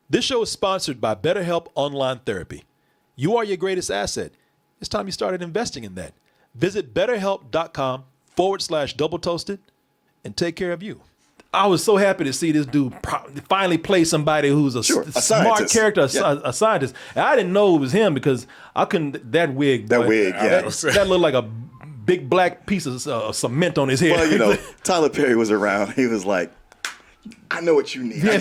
This show is sponsored by BetterHelp Online Therapy. You are your greatest asset. It's time you started investing in that. Visit betterhelp.com/double toasted and take care of you. I was so happy to see this dude finally play somebody who's a smart character, a scientist. And I didn't know it was him because I couldn't, that wig, that looked like a big black piece of cement on his head. Well, you know, Tyler Perry was around. He was like, I know what you need. I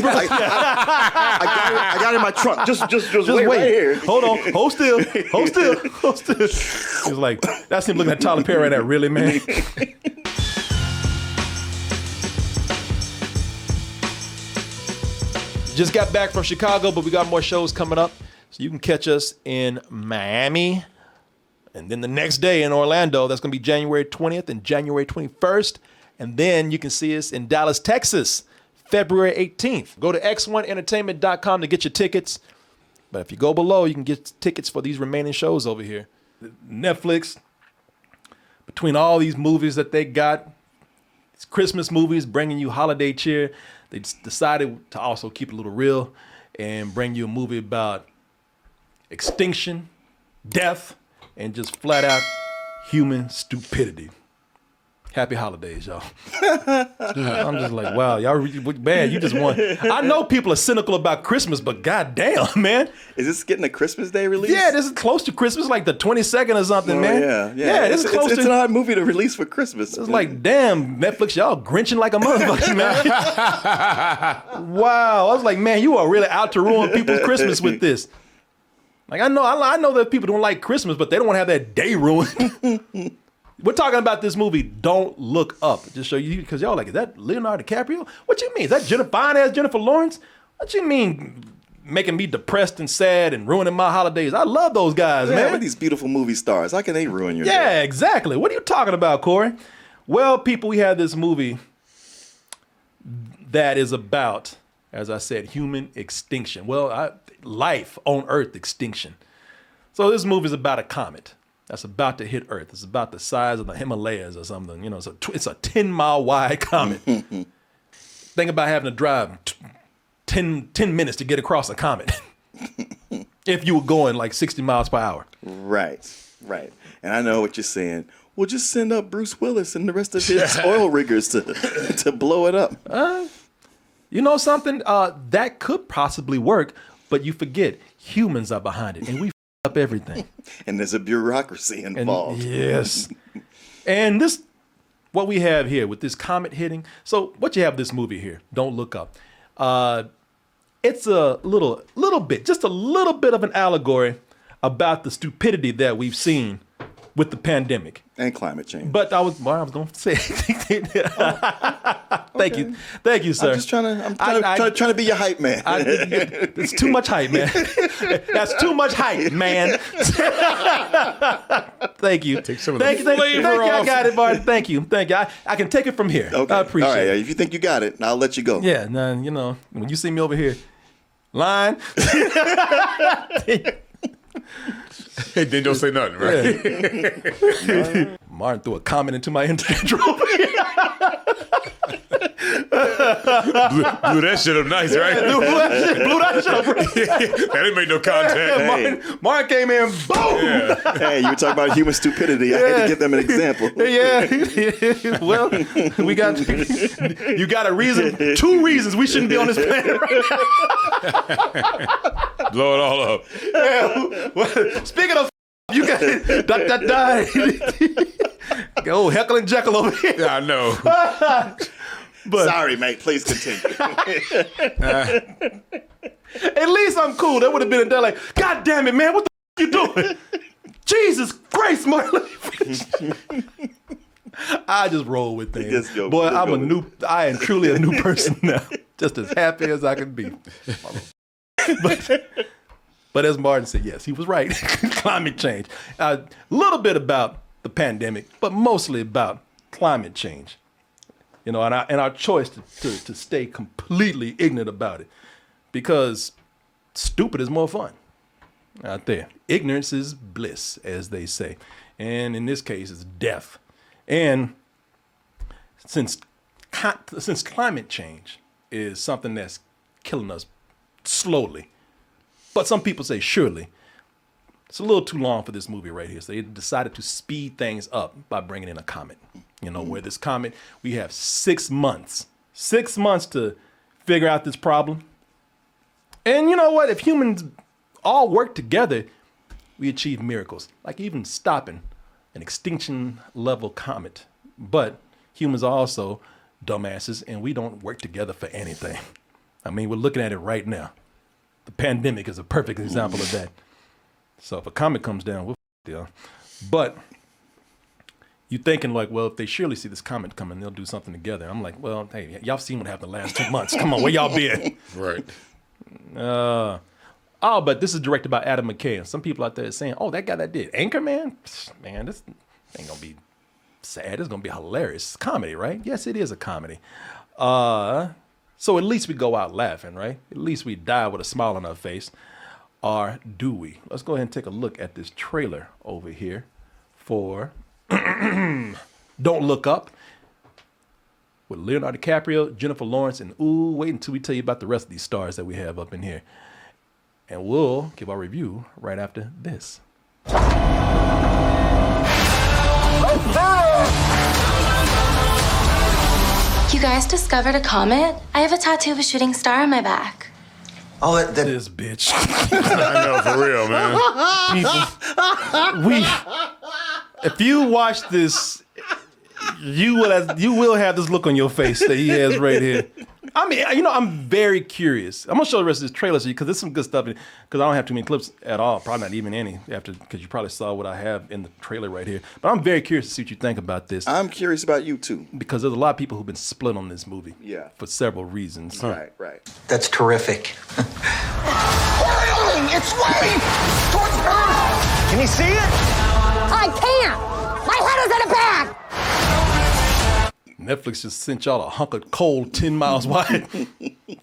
got it in my trunk. Just wait right here. Hold on. Hold still. He was like, that's him looking at Tyler Perry right now. Really, man? Just got back from Chicago, but we got more shows coming up. So you can catch us in Miami. And then the next day in Orlando, that's going to be January 20th and January 21st. And then you can see us in Dallas, Texas, February 18th. Go to x1entertainment.com to get your tickets. But if you go below, you can get tickets for these remaining shows over here. Netflix, between all these movies that they got, these Christmas movies bringing you holiday cheer, they decided to also keep it a little real and bring you a movie about extinction, death, and just flat out human stupidity. Happy holidays, y'all. I'm just like, wow, y'all, man, you just won. I know people are cynical about Christmas, but goddamn, man. Is this getting a Christmas Day release? Yeah, this is close to Christmas, like the 22nd or something, man. Yeah, this is close to. It's an odd movie to release for Christmas. It's like, damn, Netflix, y'all grinching like a motherfucker, man. Wow, I was like, man, you are really out to ruin people's Christmas with this. Like, I know that people don't like Christmas, but they don't want to have that day ruined. We're talking about this movie, Don't Look Up. Just show you, because y'all like, is that Leonardo DiCaprio? What you mean? Is that fine-ass Jennifer Lawrence? What you mean making me depressed and sad and ruining my holidays? I love those guys, man. With these beautiful movie stars. How can they ruin your day? Yeah, exactly. What are you talking about, Corey? Well, people, we have this movie that is about, as I said, human extinction. Well, life on Earth extinction. So this movie is about a comet that's about to hit Earth. It's about the size of the Himalayas or something. You know, it's a 10-mile wide comet. Think about having to drive 10 minutes to get across a comet if you were going like 60 miles per hour. Right. And I know what you're saying. We'll just send up Bruce Willis and the rest of his oil riggers to blow it up. You know something? That could possibly work, but you forget humans are behind it, and we up everything. And there's a bureaucracy involved. Yes. And this, what we have here with this comet hitting. So what you have this movie here, Don't Look Up. It's a little bit, just a little bit of an allegory about the stupidity that we've seen with the pandemic. And climate change. But I was going to say. Thank you, sir. I'm just trying to be your hype man. It's too much hype, man. That's too much hype, man. Thank you. Take some of the flavor off. I got it, Martin. Thank you. I can take it from here. Okay. I appreciate it. All right. If you think you got it, I'll let you go. Yeah. Nah, you know, when you see me over here, line. Hey, then don't say nothing, right? Yeah. Martin threw a comment into my Instagram. blew that shit up nice, right? Blew that shit up. That didn't make no contact. Martin came in, boom. Yeah. Hey, you were talking about human stupidity. I had to give them an example. Yeah. Well, you got a reason, 2 reasons we shouldn't be on this planet. Blow it all up. Yeah. Well, speaking of, you got oh, Heckle and Jekyll over here. Yeah, I know. But, sorry, mate. Please continue. At least I'm cool. That would have been a day like, God damn it, man, what the you doing? Jesus Christ, Martin. I just roll with things. Boy, I am truly a new person now. Just as happy as I can be. But as Martin said, yes, he was right. Climate change. A little bit about the pandemic, but mostly about climate change. You know, and our choice to stay completely ignorant about it, because stupid is more fun out there. Ignorance is bliss, as they say, and in this case, it's death. And since climate change is something that's killing us slowly. But some people say surely. It's a little too long for this movie right here. So they decided to speed things up by bringing in a comet. You know, where this comet, we have 6 months. 6 months to figure out this problem. And you know what? If humans all work together, we achieve miracles. Like even stopping an extinction level comet. But humans are also dumbasses, and we don't work together for anything. I mean, we're looking at it right now. The pandemic is a perfect example of that. So if a comet comes down, we'll deal. But you're thinking like, well, if they surely see this comet coming, they'll do something together. I'm like, well, hey, y'all seen what happened the last 2 months. Come on, where y'all been? Right. But this is directed by Adam McKay. And some people out there are saying, oh, that guy that did Anchorman? Man, this ain't going to be sad. It's going to be hilarious. It's comedy, right? Yes, it is a comedy. So at least we go out laughing, right? At least we die with a smile on our face. Or do we? Let's go ahead and take a look at this trailer over here for Don't Look Up with Leonardo DiCaprio, Jennifer Lawrence, and wait until we tell you about the rest of these stars that we have up in here. And we'll give our review right after this. You guys discovered a comet? I have a tattoo of a shooting star on my back. Oh, that This bitch. I know, for real, man. If you watch this, you will have this look on your face that he has right here. I mean, you know, I'm very curious. I'm gonna show the rest of this trailer to you because there's some good stuff. Because I don't have too many clips at all. Probably not even any because you probably saw what I have in the trailer right here. But I'm very curious to see what you think about this I'm curious about you too. because there's a lot of people who've been split on this movie. Yeah. For several reasons. Right. that's terrific. Boiling! It's way towards Earth! Can you see it? I can't! My head is in a bag! Netflix just sent y'all a hunk of coal 10 miles wide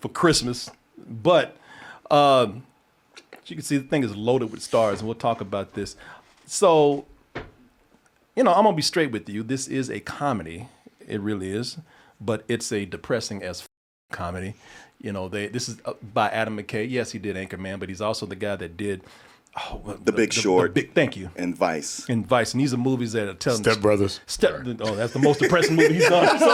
for Christmas. But you can see the thing is loaded with stars, and we'll talk about this. So, you know, I'm going to be straight with you. This is a comedy. It really is. But it's a depressing as comedy. You know, this is by Adam McKay. Yes, he did Anchorman, but he's also the guy that did The Big Short. Thank you. And Vice. And Vice. And these are movies that are telling Step Brothers. Oh, that's the most depressing movie he's done. So,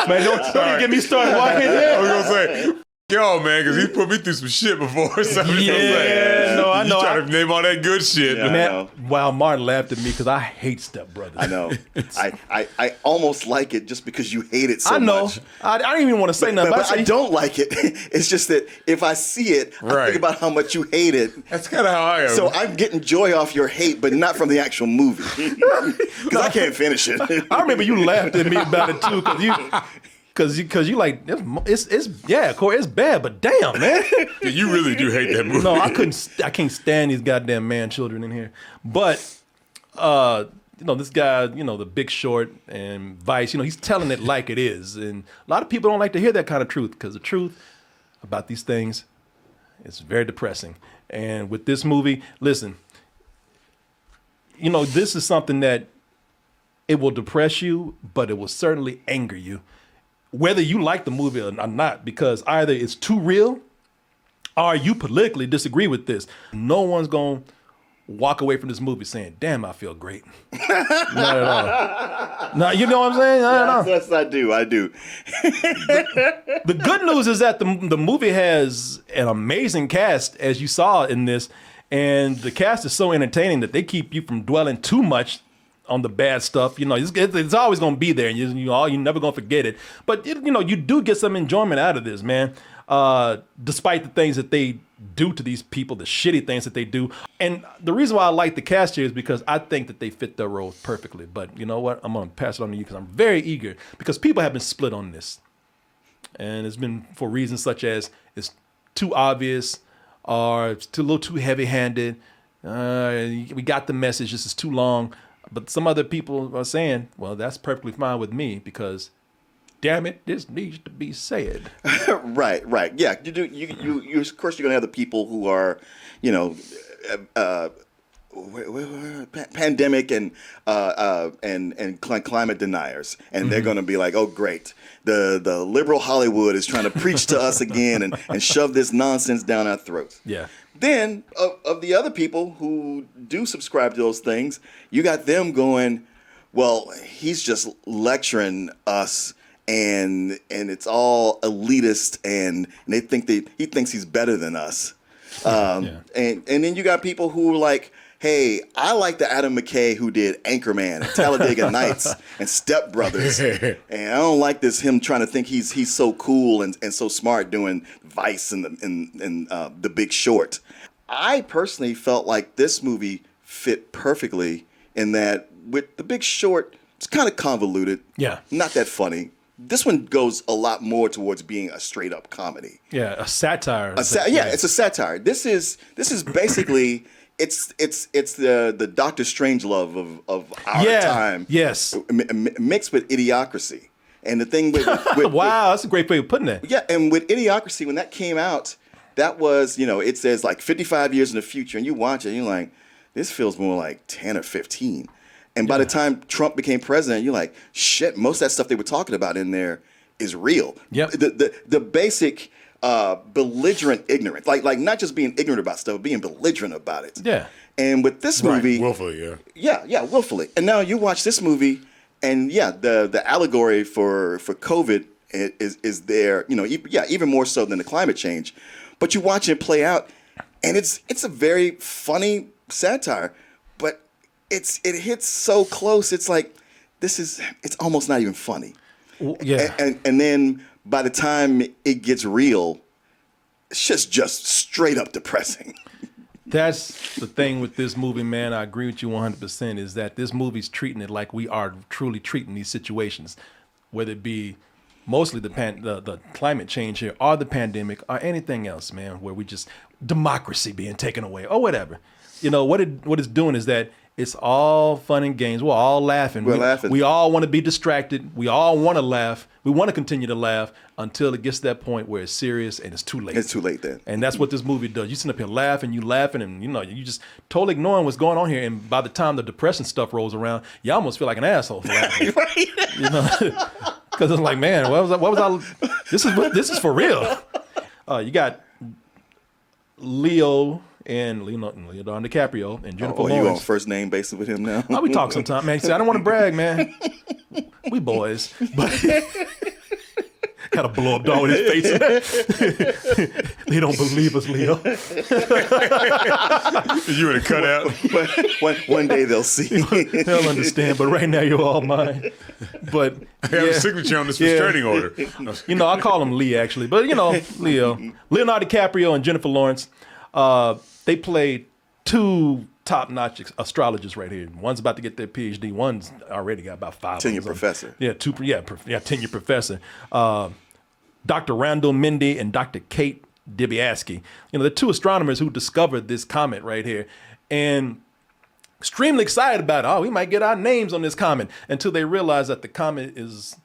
man, don't even get me started. Why? I was gonna say, yo, man, because he put me through some shit before. So I know. You try to name all that good shit. Yeah. Man, wow, Martin laughed at me because I hate Step Brothers. I know. I almost like it just because you hate it so I know. much. I don't even want to say nothing. But I don't like it. It's just that if I see it, I Right. think about how much you hate it. That's kind of how I am. So I'm getting joy off your hate, but not from the actual movie. Because I can't finish it. I remember you laughed at me about it too because you like Corey, it's bad, but damn, man. you really do hate that movie. No, I can't stand these goddamn man children in here. But you know, this guy, you know, The Big Short and Vice, you know, he's telling it like it is. And a lot of people don't like to hear that kind of truth because the truth about these things is very depressing. And with this movie, listen, you know, this is something that it will depress you, but it will certainly anger you. Whether you like the movie or not, because either it's too real or you politically disagree with this. No one's going to walk away from this movie saying, damn, I feel great. Not at all. No, you know what I'm saying? Yes, I do. The good news is that the movie has an amazing cast, as you saw in this, and the cast is so entertaining that they keep you from dwelling too much on the bad stuff. You know, it's always going to be there, and you're never going to forget it. But, you know, you do get some enjoyment out of this, man, despite the things that they do to these people, the shitty things that they do. And the reason why I like the cast here is because I think that they fit their roles perfectly. But you know what? I'm going to pass it on to you because I'm very eager, because people have been split on this. And it's been for reasons such as it's too obvious or it's a little too heavy-handed. We got the message. This is too long. But some other people are saying, well, that's perfectly fine with me because, damn it, this needs to be said. Right. Yeah, you do. You of course, you're gonna have the people who are, you know, pandemic and climate deniers, and they're going to be like, oh great, the liberal Hollywood is trying to preach to us again and shove this nonsense down our throats. Yeah. Then of the other people who do subscribe to those things, you got them going, well, he's just lecturing us, and it's all elitist, and they think that he thinks he's better than us. And then you got people who are like, hey, I like the Adam McKay who did Anchorman and Talladega Nights and Step Brothers, and I don't like him trying to think he's so cool and so smart doing Vice and The Big Short. I personally felt like this movie fit perfectly in that with The Big Short, it's kind of convoluted, not that funny. This one goes a lot more towards being a straight up comedy. Yeah, a satire. It's a satire. This is basically it's the Doctor Strangelove of our time. Yes. Mixed with Idiocracy. And the thing with wow, that's a great way of putting it. Yeah, and with Idiocracy, when that came out, that was, it says like 55 years in the future, and you watch it, and you're like, this feels more like 10 or 15. And by the time Trump became president, you're like, shit, most of that stuff they were talking about in there is real. Yep. The basic belligerent ignorance, like not just being ignorant about stuff, but being belligerent about it. Yeah. And with this movie, willfully, yeah. Yeah, willfully. And now you watch this movie, and the allegory for COVID is there, even more so than the climate change. But you watch it play out, and it's a very funny satire, but it hits so close. It's like it's almost not even funny. Yeah. And then by the time it gets real, it's just straight up depressing. That's the thing with this movie, man. I agree with you 100%, is that this movie's treating it like we are truly treating these situations, whether it be mostly the climate change here or the pandemic or anything else, man, where we just democracy being taken away or whatever. What it's doing is that it's all fun and games. We're all laughing. We're laughing. We all want to be distracted. We all want to laugh. We want to continue to laugh until it gets to that point where it's serious and it's too late. It's too late then. And that's what this movie does. You sit up here laughing, and you just totally ignoring what's going on here. And by the time the depression stuff rolls around, you almost feel like an asshole for laughing. Right. Because it's like, man, what was I? This is for real. You got Leo and Leonardo DiCaprio and Jennifer Lawrence. You on first name basis with him now? We talk sometime, man. See, I don't want to brag, man. We boys, but gotta blow up dog in his face. They don't believe us, Leo. You would have cut out. One day they'll see. They'll understand, but right now you're all mine. But I have a signature on this restraining order. I call him Lee actually, but Leo, Leonardo DiCaprio and Jennifer Lawrence. They played two top-notch astrologers right here. One's about to get their PhD. One's already got about 5. Tenure professor. Tenure professor. Dr. Randall Mindy and Dr. Kate Dibiaski. The two astronomers who discovered this comet right here, and extremely excited about it. Oh, we might get our names on this comet, until they realize that the comet is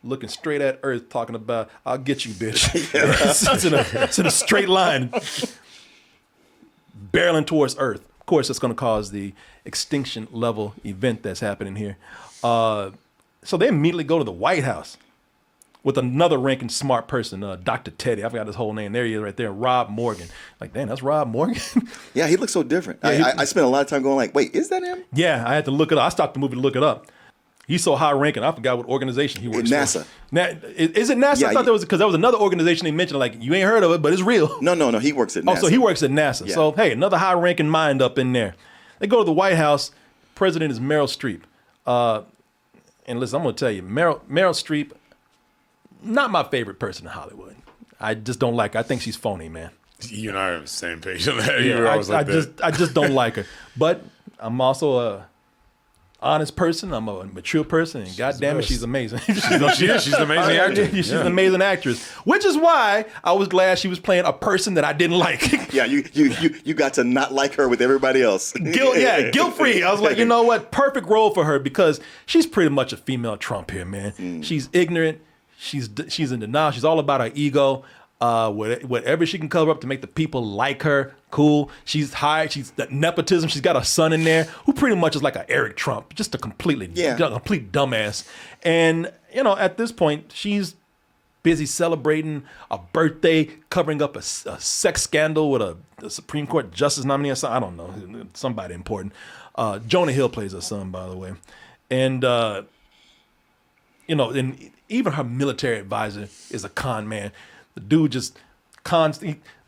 looking straight at Earth, talking about, I'll get you, bitch. It's in a straight line, barreling towards Earth. Of course, it's going to cause the extinction level event that's happening here. So they immediately go to the White House with another ranking smart person, Dr. Teddy. I forgot his whole name. There he is right there, Rob Morgan. Like, damn, that's Rob Morgan? Yeah, he looks so different. Yeah, I spent a lot of time going like, wait, is that him? Yeah, I had to look it up. I stopped the movie to look it up. He's so high ranking, I forgot what organization he works NASA. for. Is it NASA? Yeah, I thought because there was another organization they mentioned, like, you ain't heard of it, but it's real. No, he works at NASA. Oh, so he works at NASA. Yeah. So, hey, another high ranking mind up in there. They go to the White House. President is Meryl Streep. And listen, I'm going to tell you, Meryl Streep, not my favorite person in Hollywood. I just don't like her. I think she's phony, man. You and I are on the same page on that. I just don't like her. But I'm also a honest person. I'm a mature person, and goddamn it, she's amazing. She's an amazing actor. She's an amazing actress, which is why I was glad she was playing a person that I didn't like. Yeah, you got to not like her with everybody else. Guilt-free. I was like, you know what? Perfect role for her, because she's pretty much a female Trump here, man. She's ignorant. She's in denial. She's all about her ego. Whatever she can cover up to make the people like her, cool. She's hired. She's nepotism. She's got a son in there who pretty much is like an Eric Trump, just a complete dumbass. And at this point, she's busy celebrating a birthday, covering up a sex scandal with a Supreme Court justice nominee or something. I don't know, somebody important. Jonah Hill plays her son, by the way, and and even her military advisor is a con man. The dude just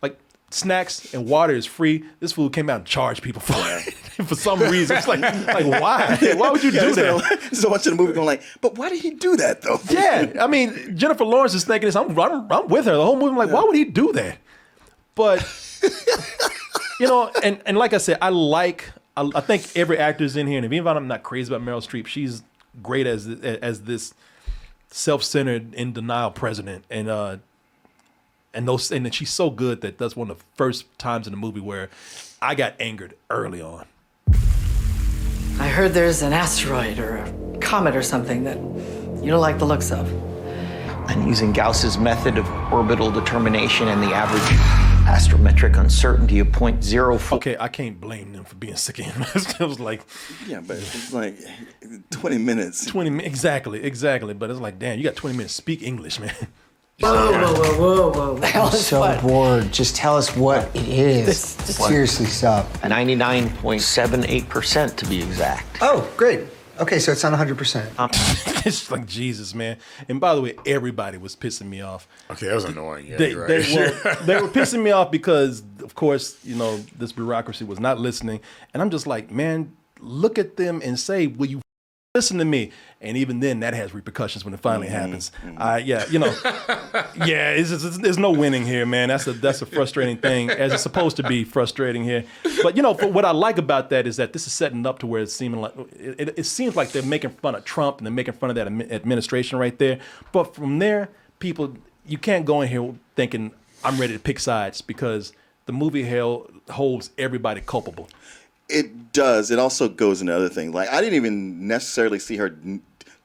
like snacks and water is free. This fool came out and charged people for it for some reason. It's like why? Why would you do that? So much of the movie going like, but why did he do that though? Yeah, I mean, Jennifer Lawrence is thinking this. I'm with her the whole movie. I'm like, why would he do that? But and like I said, I think every actor's in here, and even if I'm not crazy about Meryl Streep, she's great as this self-centered, in denial president, and then she's so good that that's one of the first times in the movie where I got angered early on. I heard there's an asteroid or a comet or something that you don't like the looks of. I'm using Gauss's method of orbital determination and the average astrometric uncertainty of 0.04. Okay, I can't blame them for being sick of him. It was like, yeah, but it's like 20 minutes. Exactly. But it's like, damn, you got 20 minutes. Speak English, man. Whoa. The hell I'm is so what? bored. Just tell us what it is. Seriously, stop. 99.78% to be exact. Oh, great. Okay, so it's not 100%. It's like, Jesus, man. And by the way, everybody was pissing me off. Okay, that was annoying. Yeah, They you're right. they were pissing me off because, of course, this bureaucracy was not listening. And I'm just like, man, look at them and say, will you listen to me? And even then, that has repercussions when it finally happens. There's no winning here, man. That's a frustrating thing, as it's supposed to be frustrating here. But what I like about that is that this is setting up to where it's seeming like it seems like they're making fun of Trump and they're making fun of that administration right there. But from there, you can't go in here thinking I'm ready to pick sides, because the movie holds everybody culpable. It does. It also goes into other things. Like, I didn't even necessarily see her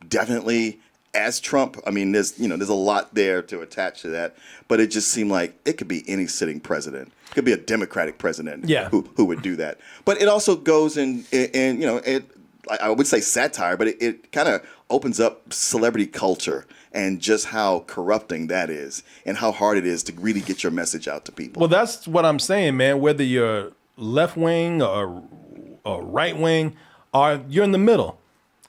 definitely as Trump. I mean, there's a lot there to attach to that, but it just seemed like it could be any sitting president. It could be a Democratic president who would do that. But it also goes in I would say satire, but it kind of opens up celebrity culture and just how corrupting that is and how hard it is to really get your message out to people. Well, that's what I'm saying, man. Whether you're left wing or right wing, or you're in the middle,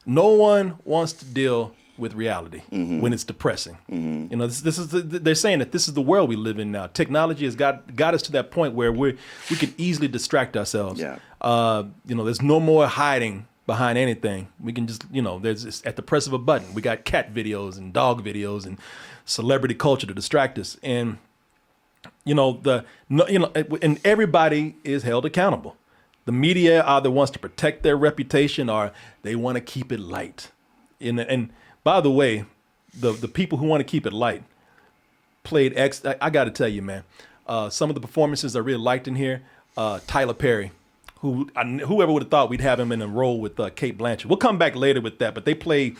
no one wants to deal with reality when it's depressing. This is they're saying that this is the world we live in now. Technology has got us to that point where we can easily distract ourselves. Yeah. There's no more hiding behind anything. We can just there's at the press of a button. We got cat videos and dog videos and celebrity culture to distract us. And and everybody is held accountable. The media either wants to protect their reputation or they want to keep it light. And by the way, the people who want to keep it light played I got to tell you, man, some of the performances I really liked in here. Tyler Perry, whoever would have thought we'd have him in a role with Cate Blanchett. We'll come back later with that, but they play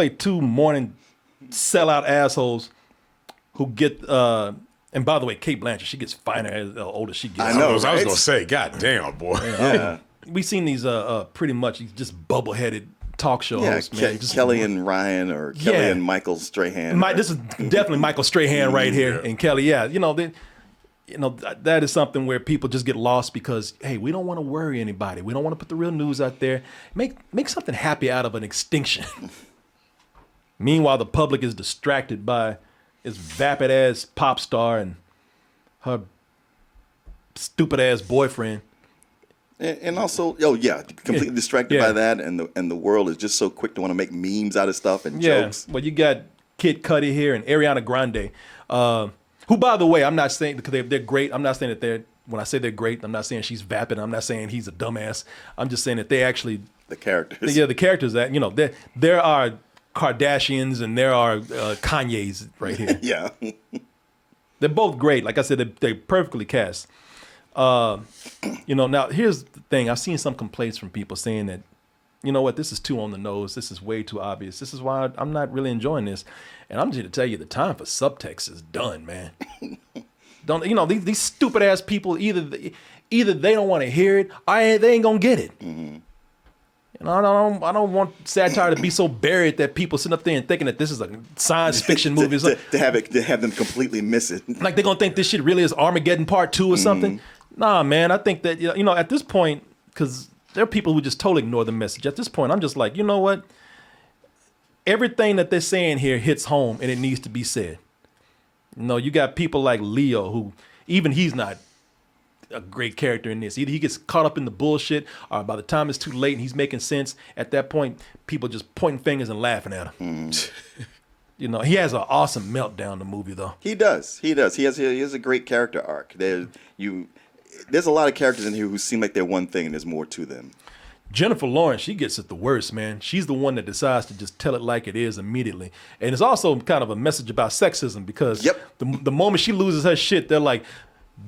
two morning sellout assholes who get. And by the way, Cate Blanchett, she gets finer as the older she gets. I know. I was going to say, God damn, boy. Yeah. We've seen these pretty much just bubble-headed talk show hosts, man. Kelly and Ryan, or Kelly and Michael Strahan. This is definitely Michael Strahan right here, and Kelly. Yeah, that is something where people just get lost because, hey, we don't want to worry anybody. We don't want to put the real news out there. Make something happy out of an extinction. Meanwhile, the public is distracted by this vapid ass pop star and her stupid ass boyfriend. And also, completely distracted by that, and the world is just so quick to want to make memes out of stuff and jokes. Well, you got Kid Cudi here and Ariana Grande, who, by the way, I'm not saying because they're great. I'm not saying that when I say they're great, I'm not saying she's vapid. I'm not saying he's a dumbass. I'm just saying that they actually the characters. Yeah, the characters that there are Kardashians and there are Kanyes right here. Yeah. They're both great. Like I said, they're perfectly cast. Now here's the thing. I've seen some complaints from people saying that you know what, this is too on the nose. This is way too obvious. This is why I'm not really enjoying this. And I'm just here to tell you, the time for subtext is done, man. Don't you know these stupid ass people? Either they don't want to hear it, or they ain't gonna get it. Mm-hmm. And I don't want satire to be so buried that people sitting up there and thinking that this is a science fiction movie. It's like, to have them completely miss it. like they're gonna think this shit really is Armageddon Part 2 or something. Nah, man. I think that you know at this point, because there are people who just totally ignore the message. At this point, I'm just like, you know what? Everything that they're saying here hits home, and it needs to be said. You know, you got people like Leo, who even he's not a great character in this. Either he gets caught up in the bullshit, or by the time it's too late and he's making sense, at that point, people just pointing fingers and laughing at him. You know, he has an awesome meltdown in the movie, though. He does. He has a great character arc. There's a lot of characters in here who seem like they're one thing, and there's more to them. Jennifer Lawrence, she gets it the worst, man. She's the one that decides to just tell it like it is immediately. And it's also kind of a message about sexism, because the moment she loses her shit, they're like,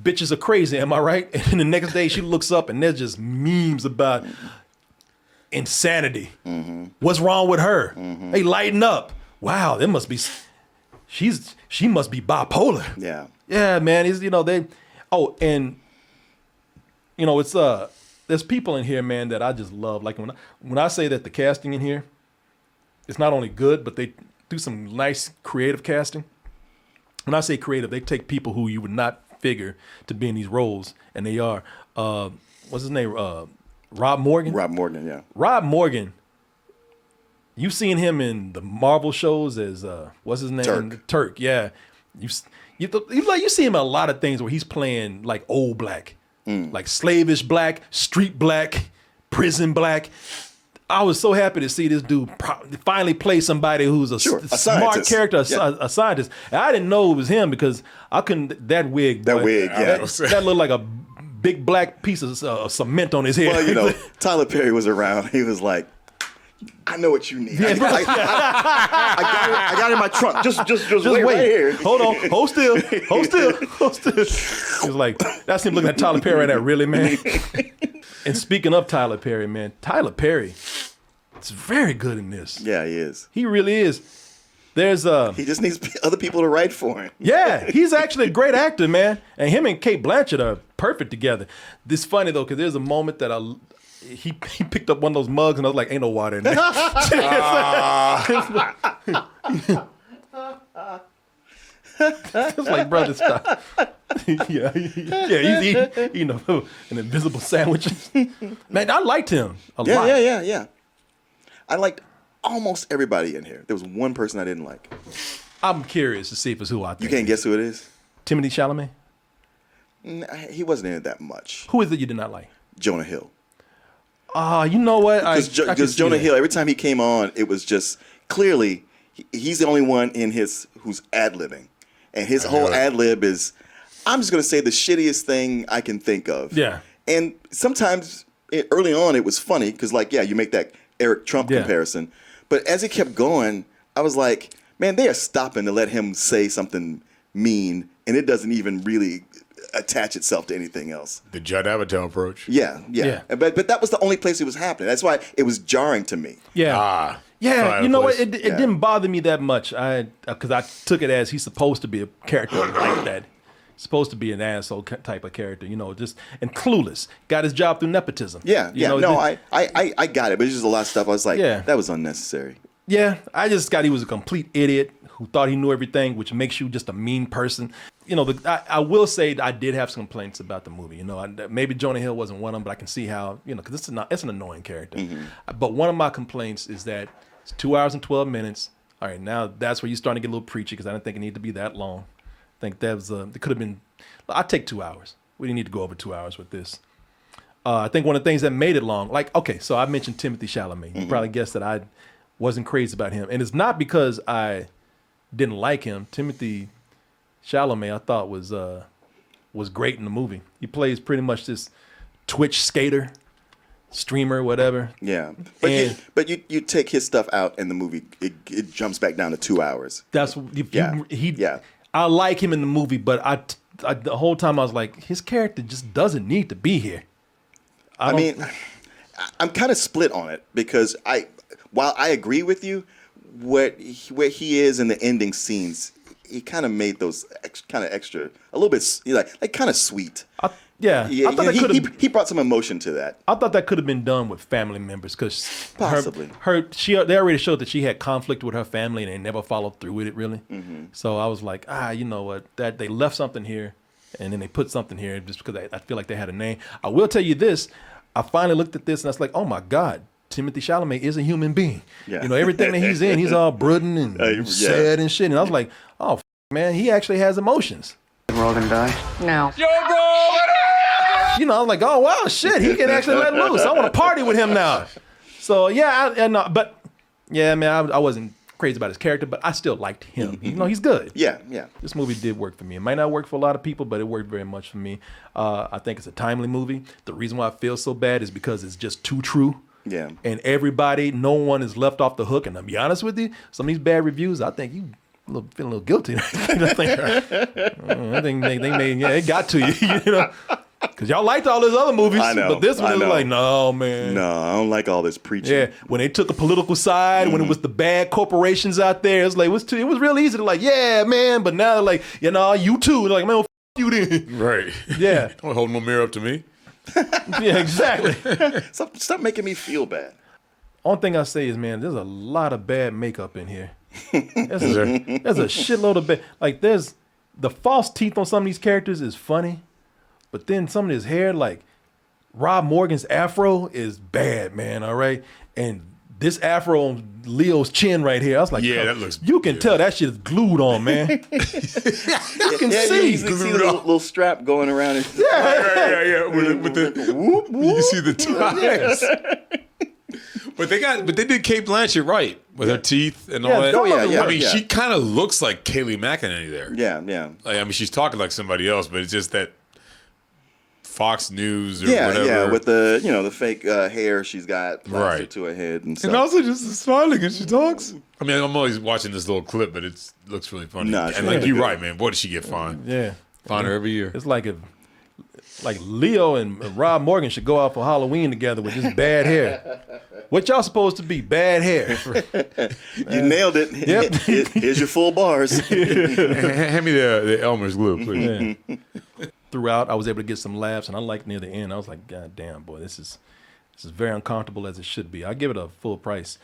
bitches are crazy, am I right? And then the next day she looks up and there's just memes about insanity. What's wrong with her? Hey, lighten up. Wow, there must be, she must be bipolar. Yeah, man. It's, you know, and you know, it's there's people in here, man, that I just love. Like when I say that the casting in here, it's not only good, but they do some nice creative casting. When I say creative, they take people who you would not figure to be in these roles, and they are. What's his name? Rob Morgan. Rob Morgan, yeah. Rob Morgan. You've seen him in the Marvel shows as what's his name? Turk. Yeah. You see him in a lot of things where he's playing like old black, like slavish black, street black, prison black. I was so happy to see this dude finally play somebody who's a smart character, a scientist. And I didn't know it was him because I couldn't. That wig, yeah. That looked like a big black piece of cement on his head. Well, you know, Tyler Perry was around. He was like, I know what you need. I got it in my trunk. Just wait right here. Hold on. Hold still. He was like, that's him looking at Tyler Perry right now. Really, man? And speaking of Tyler Perry, man, Tyler Perry is very good in this. Yeah, he is. He really is. There's he just needs other people to write for him. Yeah, he's actually a great actor, man. And him and Kate Blanchett are perfect together. This funny though, because there's a moment that he picked up one of those mugs and I was like, ain't no water in there. It's like, brother, stop. yeah, he's eating an invisible sandwich. Man, I liked him a lot. Yeah. I liked almost everybody in here. There was one person I didn't like. I'm curious to see if it's who I think. You can't guess who it is? Timothée Chalamet? He wasn't in it that much. Who is it you did not like? Jonah Hill. You know what? Because Jonah Hill, every time he came on, it was just clearly he's the only one in who's ad-libbing. And his whole ad-lib is, I'm just going to say the shittiest thing I can think of. Yeah. And sometimes early on it was funny because, like, yeah, you make that Eric Trump comparison. But as it kept going, I was like, man, they are stopping to let him say something mean, and it doesn't even really attach itself to anything else. The Judd Apatow approach. Yeah. But that was the only place it was happening. That's why it was jarring to me. Yeah. Yeah, you know what? It didn't bother me that much. Because I took it as he's supposed to be a character like that. Supposed to be an asshole type of character, you know, just and clueless. Got his job through nepotism. Yeah. I got it, but it's just a lot of stuff. I was like, that was unnecessary. Yeah, I just got he was a complete idiot who thought he knew everything, which makes you just a mean person. You know, I will say I did have some complaints about the movie. You know, maybe Jonah Hill wasn't one of them, but I can see how, you know, because it's an annoying character. But one of my complaints is that it's 2 hours and 12 minutes. All right, now that's where you're starting to get a little preachy because I didn't think it needed to be that long. I think that was it could have been. I'd take 2 hours. We didn't need to go over 2 hours with this. I think one of the things that made it long, like, okay, so I mentioned Timothée Chalamet. You probably guessed that I wasn't crazy about him, and it's not because I didn't like him. Timothée Chalamet, I thought was great in the movie. He plays pretty much this Twitch skater, streamer, whatever. Yeah, but you take his stuff out in the movie, it jumps back down to 2 hours. That's I like him in the movie, but the whole time I was like, his character just doesn't need to be here. I mean, I'm kind of split on it because while I agree with you, where he is in the ending scenes, he kind of made those kind of extra, a little bit like kind of sweet. Yeah, Yeah, I thought he brought some emotion to that. I thought that could have been done with family members because Possibly. they already showed that she had conflict with her family and they never followed through with it really. So I was like, you know what? That they left something here, and then they put something here just because I feel like they had a name. I will tell you this: I finally looked at this and I was like, oh my God, Timothy Chalamet is a human being. Yeah. You know, everything that he's in, he's all brooding and sad and shit. And I was like, oh man, he actually has emotions. We're all gonna die. No. You know, I'm like, oh wow, shit, he can actually let loose. I want to party with him now. So yeah, but yeah, man, I wasn't crazy about his character, but I still liked him. You know, he's good. Yeah. This movie did work for me. It might not work for a lot of people, but it worked very much for me. I think it's a timely movie. The reason why I feel so bad is because it's just too true. Yeah. And no one is left off the hook. And I'll be honest with you, some of these bad reviews, I think you feeling a little guilty. I think they made, it got to you, you know. Because y'all liked all those other movies, I know, but this one I is know. like, no, man. No, I don't like all this preaching. Yeah, when they took a political side, when it was the bad corporations out there, it's like it was real easy to like, yeah, man. But now they're like, you know, you too. They're like, man, well, you then. Right. Yeah. Don't hold no mirror up to me. Yeah, exactly. Stop making me feel bad. Only thing I say is, man, there's a lot of bad makeup in here. There's a shitload of bad. Like, there's the false teeth on some of these characters is funny. But then some of his hair, like Rob Morgan's afro is bad, man, all right? And this afro on Leo's chin right here, I was like, Yeah, that looks you can tell that shit is glued on, man. You can see. You see the little strap going around. Yeah. With the whoop, whoop. You can see the ties. But they did Kate Blanchett right with her teeth and all that. Oh, yeah. I mean, she kind of looks like Kaylee McEnany there. Yeah. Like, I mean, she's talking like somebody else, but it's just that Fox News or whatever. Yeah, with the the fake hair she's got plastered to her head and stuff. And also just smiling as she talks. I mean, I'm always watching this little clip, but it looks really funny. Nah, and like you're right, man. Boy, did she get fined? Yeah, Fine her every year. it's like Leo and Rob Morgan should go out for Halloween together with just bad hair. What y'all supposed to be? Bad hair. You nailed it. Yep. Here's your full bars. Hand me the Elmer's glue, please. Yeah. Throughout, I was able to get some laughs, and I liked near the end. I was like, God damn, boy, this is very uncomfortable as it should be. I give it a full price,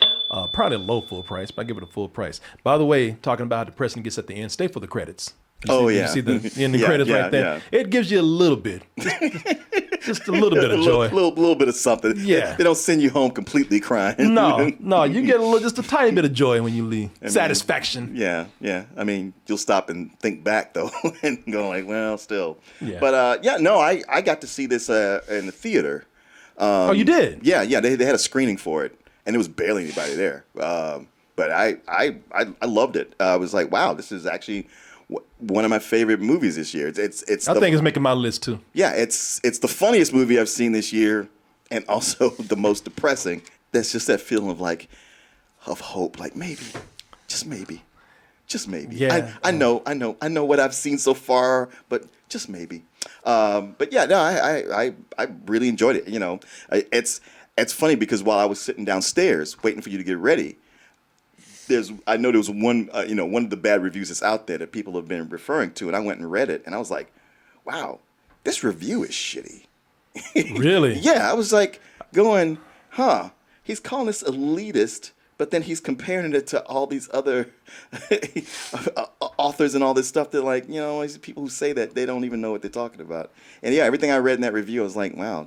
probably a low full price, but I give it a full price. By the way, talking about how depressing it gets at the end, stay for the credits. You see the ending credits right there. Yeah. It gives you a little bit, just a little bit of joy. A little bit of something. Yeah. They don't send you home completely crying. No, you get just a tiny bit of joy when you leave. Satisfaction. Yeah. I mean, you'll stop and think back though, and go like, well, still. Yeah. But I got to see this in the theater. Oh, you did? Yeah. They had a screening for it, and there was barely anybody there. But I loved it. I was like, wow, this is actually one of my favorite movies this year. It's I think it's making my list too. Yeah, it's the funniest movie I've seen this year, and also the most depressing. That's just that feeling of hope, like maybe, just maybe. Yeah. I know what I've seen so far, but just maybe. But yeah, no, I really enjoyed it. You know, it's funny because while I was sitting downstairs waiting for you to get ready, I know there was one one of the bad reviews that's out there that people have been referring to, and I went and read it, and I was like, wow, this review is shitty. Really? Yeah, I was like going, he's calling this elitist, but then he's comparing it to all these other authors and all this stuff. They're like, these people who say that they don't even know what they're talking about. And yeah, everything I read in that review, I was like, wow,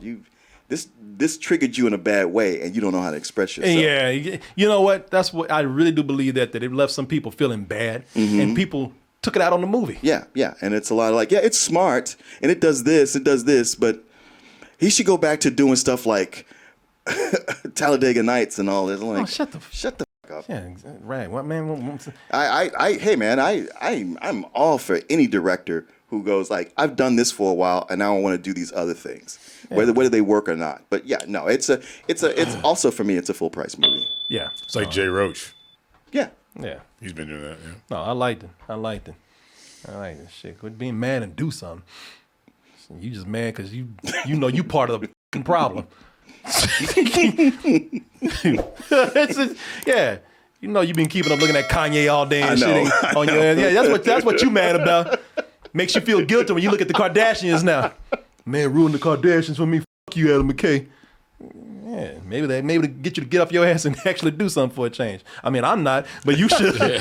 this triggered you in a bad way, and you don't know how to express yourself. Yeah, you know what? That's what I really do believe that it left some people feeling bad, and people took it out on the movie. Yeah, and it's a lot of like, yeah, it's smart, and it does this, but he should go back to doing stuff like Talladega Nights and all this. Like, shut the fuck up. Yeah, right. What man? Hey man, I'm all for any director who goes like, I've done this for a while, and now I want to do these other things, whether they work or not. But yeah, no, it's also for me, it's a full price movie. Yeah, It's like Jay Roach. Yeah. He's been doing that. Yeah. No, I liked it. I like this shit. Quit being mad and do something. You just mad because you know you part of the problem. Yeah. You know you've been keeping up looking at Kanye all day and I know, shit on your ass. Yeah, that's what you mad about. Makes you feel guilty when you look at the Kardashians now. Man, ruined the Kardashians for me. Fuck you, Adam McKay. Yeah, maybe to get you to get off your ass and actually do something for a change. I mean, I'm not, but you should. Hey,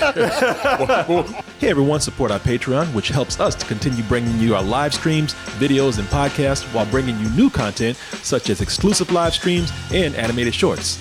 everyone, support our Patreon, which helps us to continue bringing you our live streams, videos, and podcasts while bringing you new content such as exclusive live streams and animated shorts.